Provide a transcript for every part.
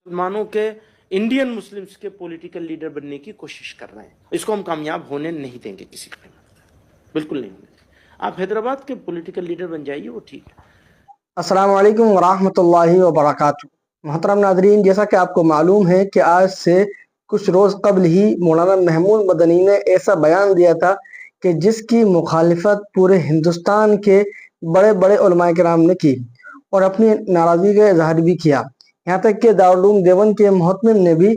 मुसलमानों के Indian Muslims के पॉलिटिकल लीडर बनने की कोशिश कर रहे हैं। इसको हम कामयाब होने नहीं देंगे किसी कीमत पर, बिल्कुल नहीं होने देंगे। आप हैदराबाद के पॉलिटिकल लीडर बन जाइए, वो ठीक है। अस्सलाम वालेकुम वरहमतुल्लाहि वबरकातुहू। मोहतरम नाज़रीन, जैसा कि आपको मालूम है कि आज से कुछ रोज़ कबल ही मौलाना महमूद मदनी ने ऐसा बयान दिया था कि जिसकी मुखालिफत पूरे हिंदुस्तान के बड़े बड़े उलमाए किराम ने की और अपनी नाराज़गी का इजहार भी किया। यहाँ तक कि दारुल उलूम देवबंद के मोहतमिम ने भी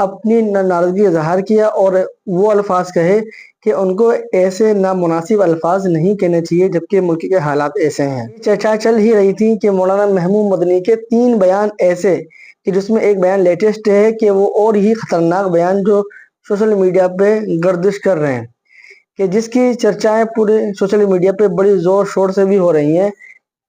अपनी नाराज़गी का इजहार किया और वो अल्फाज कहे कि उनको ऐसे नामुनासिब अल्फाज नहीं कहने चाहिए जबकि मुल्क के हालात ऐसे हैं। चर्चा चल ही रही थी कि मौलाना महमूद मदनी के 3 बयान ऐसे कि जिसमें एक बयान लेटेस्ट है कि वो और ही खतरनाक बयान जो सोशल मीडिया पे गर्दिश कर रहे हैं, कि जिसकी चर्चाएं पूरे सोशल मीडिया पे बड़ी जोर शोर से भी हो रही हैं।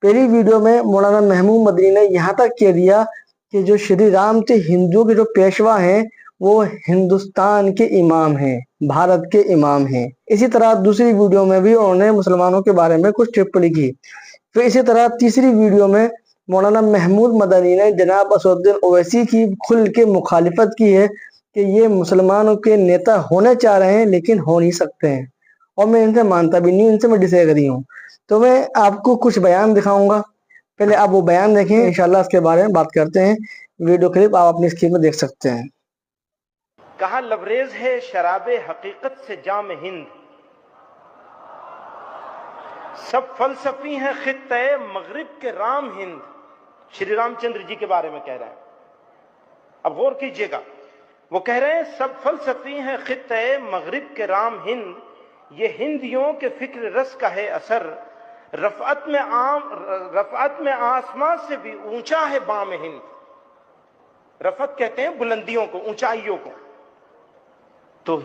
पहली वीडियो में मौलाना महमूद मदनी ने यहाँ तक कह दिया कि जो श्री राम थे हिंदुओं के जो पेशवा हैं वो हिंदुस्तान के इमाम हैं, भारत के इमाम हैं। इसी तरह दूसरी वीडियो में भी उन्होंने मुसलमानों के बारे में कुछ टिप्पणी की। फिर इसी तरह तीसरी वीडियो में मौलाना महमूद मदनी ने जनाब असदुद्दीन ओवैसी की खुल के मुखालिफत की है कि ये मुसलमानों के नेता होने चाह रहे हैं लेकिन हो नहीं सकते हैं, और मैं इनसे मानता भी नहीं, इनसे मैं डिसएग्री हूँ। तो मैं आपको कुछ बयान दिखाऊंगा, पहले आप वो बयान देखें, इंशाल्लाह इसके बारे में बात करते हैं। वीडियो क्लिप आप अपनी स्क्रीन में देख सकते हैं। कहा लबरेज है शराबे हकीकत से जाम हिंद, सब फलसफी हैं खित्ते मगरिब के राम हिंद। श्री रामचंद्र जी के बारे में कह रहे हैं, अब गौर कीजिएगा। वो कह रहे हैं सब फलसफी हैं खित्ते मगरिब के राम हिंद, ये हिंदियों के फिक्र रस का है असर, रफ़अत में आसमां से भी ऊंचा है बाम हिंद। रफ़अत कहते हैं बुलंदियों को, ऊंचाइयों को। तो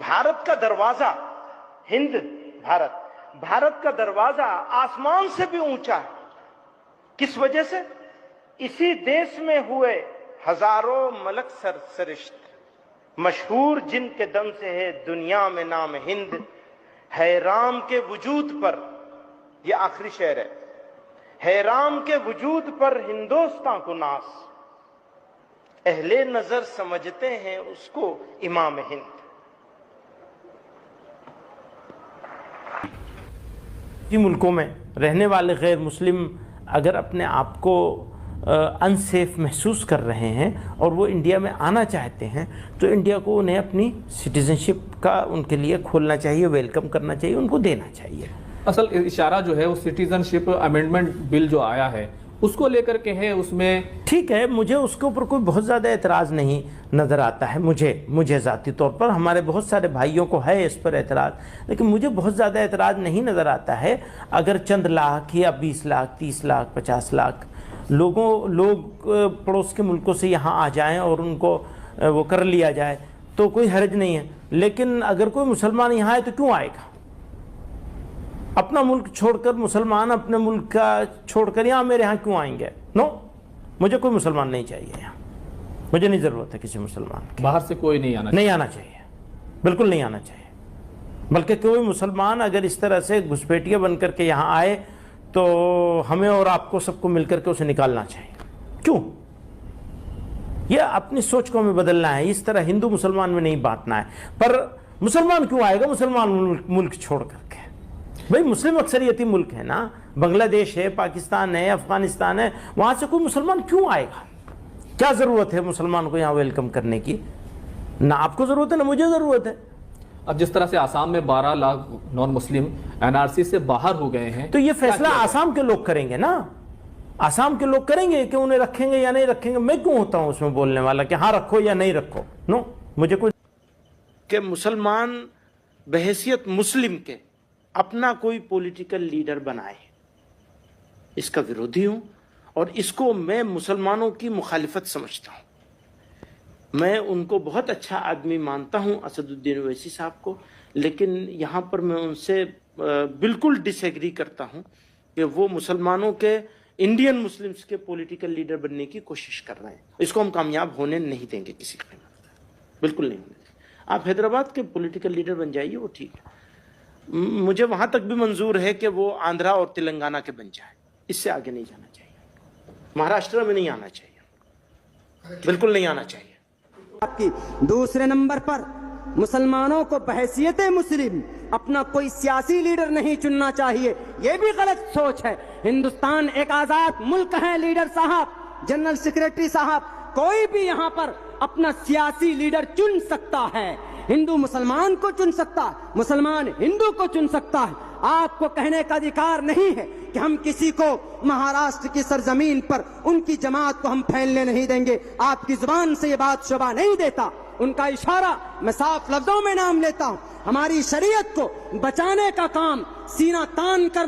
भारत का दरवाजा हिंद, भारत का दरवाजा आसमान से भी ऊंचा है। किस वजह से? इसी देश में हुए हजारों मलक सरिश्त, मशहूर जिनके दम से है दुनिया में नाम हिंद, है राम के वजूद पर, ये आखिरी शेर है राम के वजूद पर हिंदुस्तान को नास, अहले नजर समझते हैं उसको इमाम हिंद। मुल्कों में रहने वाले गैर मुस्लिम अगर अपने आप को अनसेफ महसूस कर रहे हैं और वो इंडिया में आना चाहते हैं तो इंडिया को उन्हें अपनी सिटीजनशिप का उनके लिए खोलना चाहिए, वेलकम करना चाहिए, उनको देना चाहिए। असल इशारा जो है वो सिटीजनशिप अमेंडमेंट बिल जो आया है उसको लेकर के है। उसमें ठीक है, मुझे उसके ऊपर कोई बहुत ज़्यादा एतराज़ नहीं नज़र आता है। मुझे ज़ाती तौर पर, हमारे बहुत सारे भाइयों को है इस पर एतराज़, लेकिन मुझे बहुत ज़्यादा एतराज़ नहीं नज़र आता है अगर चंद लाख या 20 लाख 30 लाख 50 लाख लोग पड़ोस के मुल्कों से यहाँ आ जाएं और उनको वो कर लिया जाए तो कोई हर्ज नहीं है। लेकिन अगर कोई मुसलमान यहाँ आए तो क्यों आएगा? अपना मुल्क छोड़कर मुसलमान अपने मुल्क का छोड़कर यहाँ मेरे यहाँ क्यों आएंगे? नो, मुझे कोई मुसलमान नहीं चाहिए यहाँ, मुझे नहीं ज़रूरत है किसी मुसलमान की। बाहर से कोई नहीं आना चाहिए, बिल्कुल नहीं आना चाहिए। बल्कि कोई मुसलमान अगर इस तरह से घुसपैठिया बन करके यहाँ आए तो हमें और आपको सबको मिलकर के उसे निकालना चाहिए। क्यों? यह अपनी सोच को हमें बदलना है, इस तरह हिंदू मुसलमान में नहीं बांटना है। पर मुसलमान क्यों आएगा मुसलमान मुल्क छोड़ करके? भाई मुस्लिम अक्सरियती मुल्क है ना, बांग्लादेश है, पाकिस्तान है, अफगानिस्तान है, वहाँ से कोई मुसलमान क्यों आएगा? क्या ज़रूरत है मुसलमान को यहाँ वेलकम करने की? ना आपको ज़रूरत है ना मुझे ज़रूरत है। अब जिस तरह से आसाम में 12 लाख नॉन मुस्लिम एनआरसी से बाहर हो गए हैं, तो ये फैसला आसाम के लोग करेंगे ना, आसाम के लोग करेंगे कि उन्हें रखेंगे या नहीं रखेंगे। मैं क्यों होता हूँ उसमें बोलने वाला कि हाँ रखो या नहीं रखो? नो, मुझे कोई कि मुसलमान बहैसियत मुस्लिम के अपना कोई पॉलिटिकल लीडर बनाए, इसका विरोधी हूं और इसको मैं मुसलमानों की मुखालिफत समझता हूं। मैं उनको बहुत अच्छा आदमी मानता हूं, असदुद्दीन ओवैसी साहब को, लेकिन यहाँ पर मैं उनसे बिल्कुल डिसएग्री करता हूं कि वो मुसलमानों के इंडियन मुस्लिम्स के पॉलिटिकल लीडर बनने की कोशिश कर रहे हैं। इसको हम कामयाब होने नहीं देंगे किसी कीमत पर, बिल्कुल नहीं होने देंगे। आप हैदराबाद के पॉलिटिकल लीडर बन जाइए, वो ठीक है। मुझे वहाँ तक भी मंजूर है कि वो आंध्रा और तेलंगाना के बन जाए, इससे आगे नहीं जाना चाहिए, महाराष्ट्र में नहीं आना चाहिए। بالکل نہیں آنا چاہیے. آپ کی دوسرے نمبر پر مسلمانوں کو بحیثیت مسلم اپنا کوئی سیاسی لیڈر نہیں چننا چاہیے. یہ بھی غلط سوچ ہے. ہندوستان ایک آزاد ملک ہے. لیڈر صاحب، جنرل سیکریٹری صاحب، کوئی بھی یہاں پر اپنا سیاسی لیڈر چن سکتا ہے. ہندو مسلمان کو چن سکتا ہے، مسلمان ہندو کو چن سکتا ہے. آپ کو کہنے کا ادھیکار نہیں ہے کہ ہم کسی کو مہاراشٹر کی سرزمین پر ان کی جماعت کو ہم پھیلنے نہیں دیں گے. آپ کی زبان سے یہ بات شوبھا نہیں دیتا. ان کا اشارہ میں صاف لفظوں میں نام لیتا ہوں. ہماری شریعت کو بچانے کا کام سینہ تان کر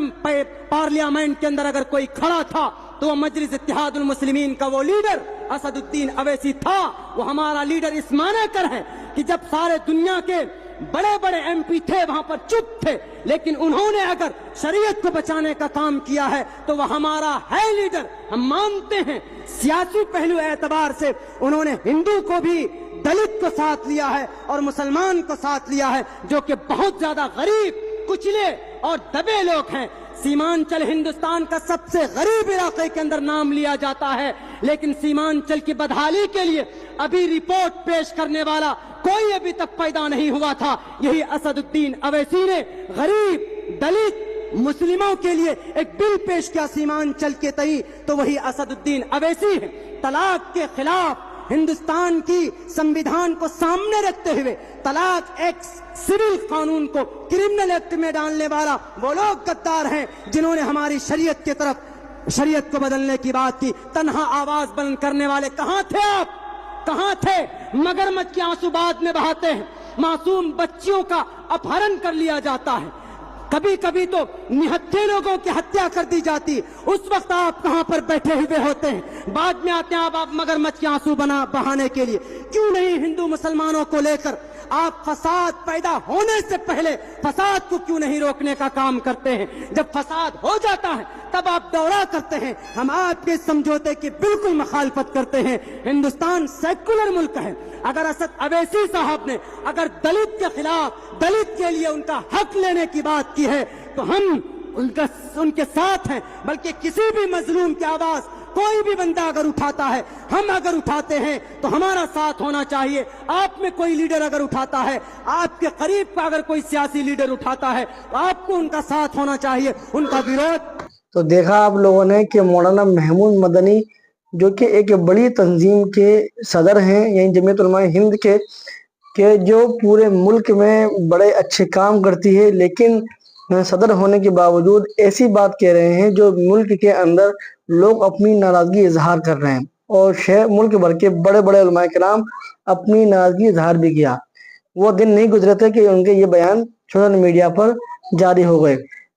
پارلیمنٹ کے اندر اگر کوئی کھڑا تھا تو وہ مجلس اتحاد المسلمین کا وہ لیڈر اسد الدین اویسی تھا. وہ ہمارا لیڈر اس معنی کر ہے کہ جب سارے دنیا کے بڑے بڑے ایم پی تھے وہاں پر چپ تھے، لیکن انہوں نے اگر شریعت کو بچانے کا کام کیا ہے تو وہ ہمارا ہے لیڈر. ہم مانتے ہیں سیاسی پہلو اعتبار سے انہوں نے ہندو کو بھی، دلت کو ساتھ لیا ہے اور مسلمان کو ساتھ لیا ہے، جو کہ بہت زیادہ غریب، کچلے اور دبے لوگ ہیں. سیمانچل ہندوستان کا سب سے غریب علاقے کے اندر نام لیا جاتا ہے، لیکن سیمانچل کی بدحالی کے لیے ابھی رپورٹ پیش کرنے والا کوئی ابھی تک پیدا نہیں ہوا تھا. یہی اسد الدین اویسی نے غریب، دلت، مسلموں کے لیے ایک بل پیش کیا سیمانچل کے تئیں، تو وہی اسد الدین اویسی ہے. طلاق کے خلاف ہندوستان کی سمویدھان کو سامنے رکھتے ہوئے طلاق ایک سول قانون کو کرمنل ایکٹ میں ڈالنے والا وہ لوگ غدار ہیں جنہوں نے ہماری شریعت کی طرف، شریعت کو بدلنے کی بات کی. تنہا آواز بلند کرنے والے کہاں تھے آپ؟ کہاں تھے؟ مگرمچھ کے آنسو بعد میں بہاتے ہیں. معصوم بچیوں کا اپہرن کر لیا جاتا ہے. کبھی کبھی تو نہتھے لوگوں کی ہتیا کر دی جاتی. اس وقت آپ کہاں پر بیٹھے ہوئے ہوتے ہیں؟ بعد میں آتے ہیں آپ مگرمچھ کے آنسو بہانے کے لیے. کیوں نہیں ہندو مسلمانوں کو لے کر آپ فساد پیدا ہونے سے پہلے فساد کو کیوں نہیں روکنے کا کام کرتے ہیں؟ جب فساد ہو جاتا ہے تب آپ دورہ کرتے ہیں. ہم آپ کے سمجھوتے کی بالکل مخالفت کرتے ہیں. ہندوستان سیکولر ملک ہے. اگر اسد اویسی صاحب نے اگر دلت کے خلاف، دلت کے لیے ان کا حق لینے کی بات کی ہے تو ہم ان کے ساتھ ہیں. بلکہ کسی بھی مظلوم کی آواز کوئی بھی بندہ اگر اٹھاتا ہے، ہم اگر اٹھاتے ہیں تو ہمارا ساتھ ہونا چاہیے. آپ میں کوئی لیڈر اگر اٹھاتا ہے، آپ کے قریب کا اگر کوئی سیاسی لیڈر اٹھاتا ہے تو آپ کو ان کا ساتھ ہونا چاہیے، ان کا وروध. تو دیکھا آپ لوگوں نے کہ مولانا محمود مدنی جو کہ ایک بڑی تنظیم کے صدر ہیں، یعنی جمعیت علماء ہند کے جو پورے ملک میں بڑے اچھے کام کرتی ہے، لیکن صدر ہونے کے باوجود ایسی بات کہہ رہے ہیں جو ملک کے اندر لوگ اپنی ناراضگی اظہار کر رہے ہیں، اور ملک بھر کے بڑے بڑے علماء کرام اپنی ناراضگی اظہار بھی کیا. وہ دن نہیں گزرے تھے کہ ان کے یہ بیان سوشل میڈیا پر جاری ہو گئے.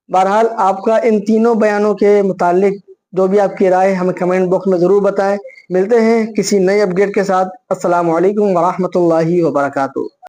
بہرحال آپ کا ان تینوں بیانوں کے متعلق جو بھی آپ کی رائے ہمیں کمنٹ باکس میں ضرور بتائیں. ملتے ہیں کسی نئے اپڈیٹ کے ساتھ. السلام علیکم ورحمۃ اللہ وبرکاتہ.